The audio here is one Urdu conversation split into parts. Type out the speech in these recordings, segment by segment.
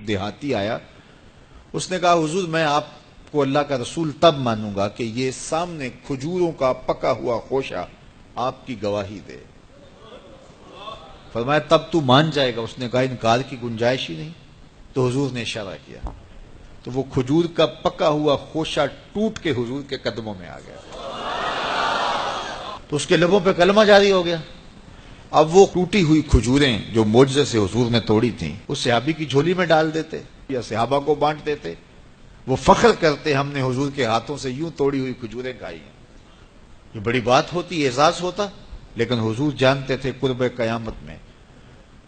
دیہاتی آیا، اس نے کہا حضور میں آپ کو اللہ کا رسول تب مانوں گا کہ یہ سامنے کھجوروں کا پکا ہوا خوشہ آپ کی گواہی دے۔ فرمایا تب تو مان جائے گا؟ اس نے کہا انکار کی گنجائش ہی نہیں۔ تو حضور نے اشارہ کیا تو وہ کھجور کا پکا ہوا خوشہ ٹوٹ کے حضور کے قدموں میں آ گیا، تو اس کے لبوں پہ کلمہ جاری ہو گیا۔ اب وہ ٹوٹی ہوئی کھجوریں جو معجزے سے حضور نے توڑی تھیں اس صحابی کی جھولی میں ڈال دیتے یا صحابہ کو بانٹ دیتے، وہ فخر کرتے ہم نے حضور کے ہاتھوں سے یوں توڑی ہوئی کھجوریں کھائی ہیں۔ یہ بڑی بات ہوتی، اعزاز ہوتا، لیکن حضور جانتے تھے قرب قیامت میں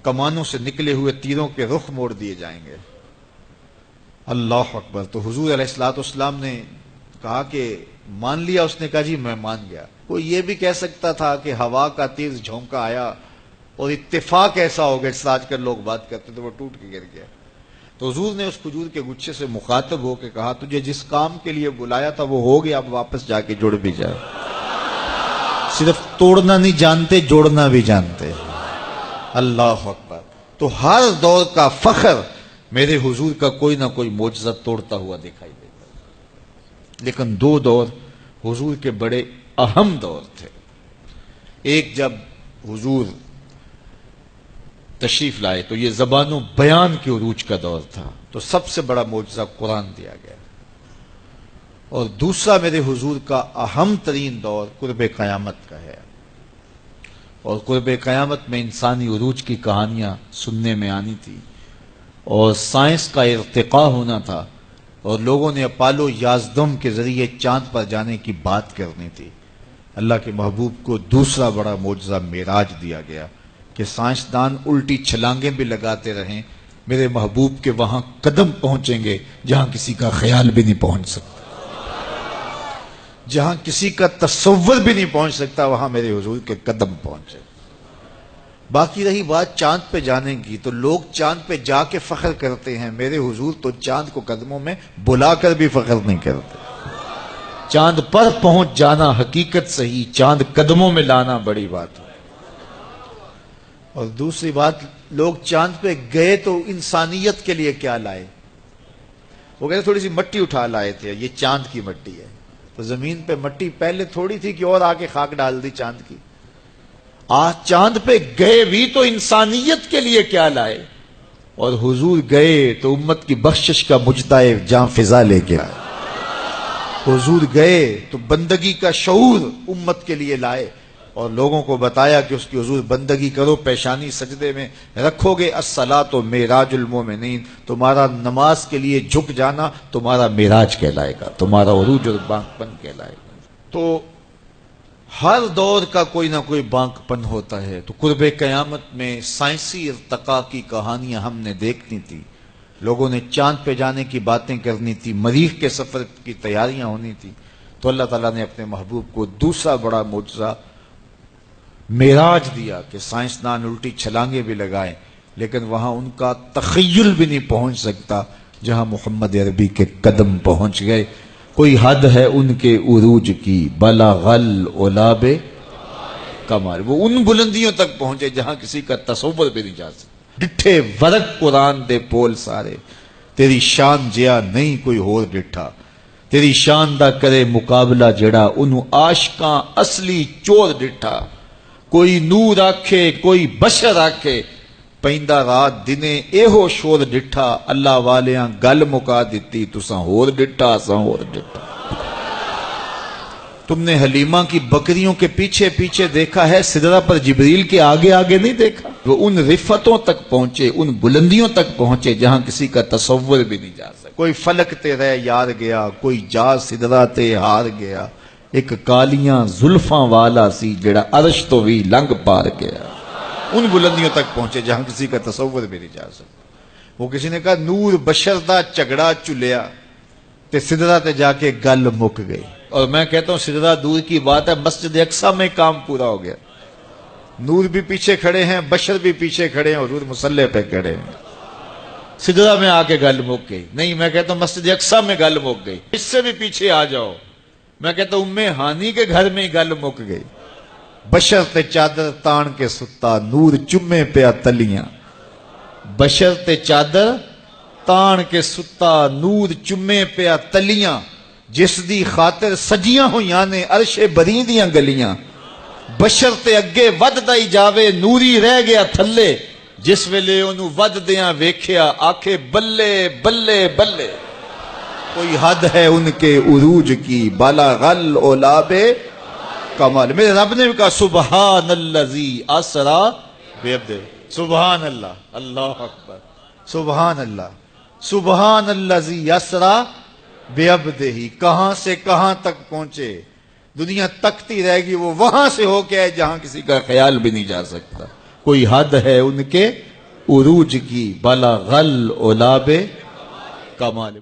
کمانوں سے نکلے ہوئے تیروں کے رخ موڑ دیے جائیں گے۔ اللہ اکبر۔ تو حضور علیہ الصلوۃ والسلام نے کہا کہ مان لیا؟ اس نے کہا جی میں مان گیا۔ وہ یہ بھی کہہ سکتا تھا کہ ہوا کا تیز جھونکا آیا اور اتفاق ایسا ہو گیا جس آج کل لوگ بات کرتے تو وہ ٹوٹ کے گر گیا۔ تو حضور نے اس کھجور کے گچھے سے مخاطب ہو کے کہا تجھے جس کام کے لیے بلایا تھا وہ ہو گیا، اب واپس جا کے جڑ بھی جائے۔ صرف توڑنا نہیں جانتے، جوڑنا بھی جانتے۔ اللہ اکبر۔ تو ہر دور کا فخر میرے حضور کا کوئی نہ کوئی معجزہ توڑتا ہوا دکھائی دیتا، لیکن دو دور حضور کے بڑے اہم دور تھے۔ ایک جب حضور تشریف لائے تو یہ زبان و بیان کے عروج کا دور تھا، تو سب سے بڑا معجزہ قرآن دیا گیا، اور دوسرا میرے حضور کا اہم ترین دور قرب قیامت کا ہے، اور قرب قیامت میں انسانی عروج کی کہانیاں سننے میں آنی تھی، اور سائنس کا ارتقاء ہونا تھا، اور لوگوں نے اپالو 11 کے ذریعے چاند پر جانے کی بات کرنی تھی۔ اللہ کے محبوب کو دوسرا بڑا معجزہ معراج دیا گیا کہ سائنسدان الٹی چھلانگیں بھی لگاتے رہیں، میرے محبوب کے وہاں قدم پہنچیں گے جہاں کسی کا خیال بھی نہیں پہنچ سکتا، جہاں کسی کا تصور بھی نہیں پہنچ سکتا، وہاں میرے حضور کے قدم پہنچے۔ باقی رہی بات چاند پہ جانے کی، تو لوگ چاند پہ جا کے فخر کرتے ہیں، میرے حضور تو چاند کو قدموں میں بلا کر بھی فخر نہیں کرتے۔ چاند پر پہنچ جانا حقیقت صحیح، چاند قدموں میں لانا بڑی بات ہے۔ اور دوسری بات، لوگ چاند پہ گئے تو انسانیت کے لیے کیا لائے؟ وہ کہتے تھوڑی سی مٹی اٹھا لائے تھے، یہ چاند کی مٹی ہے، تو زمین پہ مٹی پہلے تھوڑی تھی کہ اور آ کے خاک ڈال دی چاند کی۔ آج چاند پہ گئے بھی تو انسانیت کے لیے کیا لائے، اور حضور گئے تو امت کی بخشش کا مجدہ جاں فضا لے کے آئے۔ حضور گئے تو بندگی کا شعور امت کے لیے لائے، اور لوگوں کو بتایا کہ اس کی حضور بندگی کرو، پیشانی سجدے میں رکھو گے، الصلاۃ معراج المومنین، تمہارا نماز کے لیے جھک جانا تمہارا معراج کہلائے گا، تمہارا عروج اور بانک پن کہلائے گا۔ تو ہر دور کا کوئی نہ کوئی بانک پن ہوتا ہے۔ تو قرب قیامت میں سائنسی ارتقاء کی کہانیاں ہم نے دیکھنی تھی، لوگوں نے چاند پہ جانے کی باتیں کرنی تھی، مریخ کے سفر کی تیاریاں ہونی تھی، تو اللہ تعالیٰ نے اپنے محبوب کو دوسرا بڑا معجزہ معراج دیا کہ سائنسدان الٹی چھلانگیں بھی لگائیں، لیکن وہاں ان کا تخیل بھی نہیں پہنچ سکتا جہاں محمد عربی کے قدم پہنچ گئے۔ کوئی حد ہے ان کے عروج کی، بلغ العلا کمال، وہ ان بلندیوں تک پہنچے جہاں کسی کا تصور بھی نہیں جا سکتا۔ ڈٹھے ورق قرآن دے پول سارے، تیری شان جیا نہیں کوئی ہور ڈٹھا، تیری شان دا کرے مقابلہ جڑا انہوں عاشقاں اصلی چور ڈٹھا۔ کوئی نور آکھے کوئی بشر آکھے، پیندا رات دنے ایہو شور ڈٹھا، اللہ والیاں گل مکا دیتی تساں ہور ڈٹھا اساں ہور ڈٹھا۔ تم نے حلیمہ کی بکریوں کے پیچھے پیچھے دیکھا ہے، سدرہ پر جبریل کے آگے آگے نہیں دیکھا۔ وہ ان رفتوں تک پہنچے، ان بلندیوں تک پہنچے جہاں کسی کا تصور بھی نہیں جا سکتا۔ کوئی فلک تے رہ یار گیا، کوئی جا سدرہ تے ہار گیا، ایک کالیاں زلفاں والا سی جڑا عرش تو بھی لنگ پار گیا۔ ان بلندیوں تک پہنچے جہاں کسی کا تصور بھی نہیں جا سکتا۔ وہ کسی نے کہا نور بشر دا جھگڑا چلیا تے سدرہ تے جا کے گل مک گئی، اور میں کہتا ہوں سدرہ دور کی بات ہے، مسجد اقصی میں کام پورا ہو گیا۔ نور بھی پیچھے کھڑے ہیں، بشر بھی پیچھے کھڑے ہیں، حضور مصلی پہ کھڑے ہیں، سدرہ میں آ کے گل مک گئی۔ نہیں، میں کہتا ہوں مسجد اقصی میں گل مک گئی، اس سے بھی پیچھے آ جاؤ، میں کہتا ہوں ام ہانی کے گھر میں گل مک گئی۔ بشر تے چادر تان کے ستا، نور چمے پیا تلیاں، بشر تے چادر تان کے ستا نور چمے پیا تلیاں جس دی خاطر سجیاں ہویاں نے عرش بری دیاں گلیاں بشر تے اگے وددا ہی جاوے نوری رہ گیا تھلے جس ویلے انہوں ود دیاں ویکھیا آکھے بلے بلے بلے کوئی حد ہے ان کے عروج کی بالا غل اولاب کمال میرے رب نے بھی کہا سبحان اللذی اسرا بعبدہ سبحان اللہ اللہ اکبر سبحان اللہ سبحان اللذی اسرا بعبدہ کہاں سے کہاں تک پہنچے دنیا تکتی رہے گی وہ وہاں سے ہو کے جہاں کسی کا خیال بھی نہیں جا سکتا کوئی حد ہے ان کے عروج کی بالا غل اولاب کمال